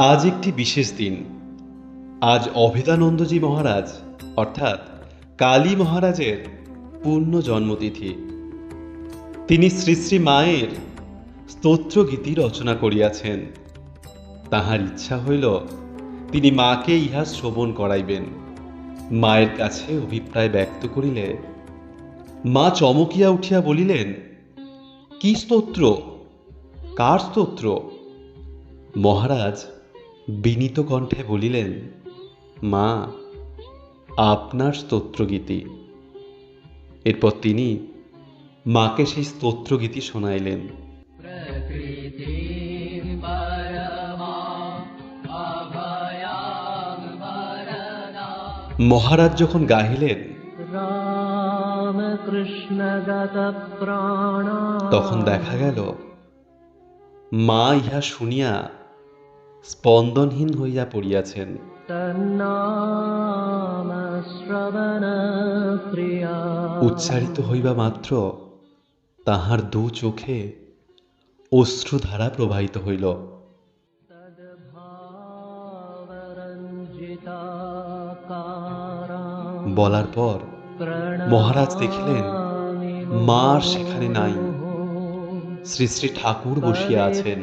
আজ একটি বিশেষ দিন। আজ অভেদানন্দজি মহারাজ অর্থাৎ কালী মহারাজের পূর্ণ জন্মতিথি। তিনি শ্রী শ্রী মায়ের স্তোত্রগীতি রচনা করিয়াছেন। তাহার ইচ্ছা হইল তিনি মাকে ইহা শ্রবণ করাইবেন। মায়ের কাছে অভিপ্রায় ব্যক্ত করিলে মা চমকিয়া উঠিয়া বলিলেন, কি স্তোত্র? কার স্তোত্র? মহারাজ বিনীত কণ্ঠে বলিলেন, মা, আপনার স্তোত্রগীতি। এরপর তিনি মাকে সেই স্তোত্রগীতি শোনাইলেন। মহারাজ যখন গাহিলেন তখন দেখা গেল মা ইহা শুনিয়া স্পন্দনহীন হইয়া পড়িয়াছেন। উচ্চারিত হইবা মাত্র তাহার দু চোখে অশ্রুধারা প্রবাহিত হইল। বলার পর মহারাজ দেখিলেন মা আর সেখানে নাই। শ্রী শ্রী ঠাকুর বসিয়া আছেন,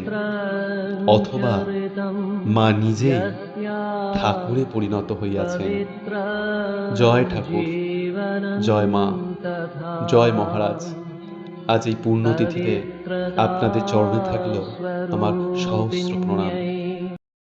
অথবা মা নিজেই ঠাকুরে পরিণত হইয়াছেন। জয় ঠাকুর, জয় মা, জয় মহারাজ। আজ এই পুণ্যতিথিতে আপনাদের চরণে থাকল আমার সহস্র প্রণাম।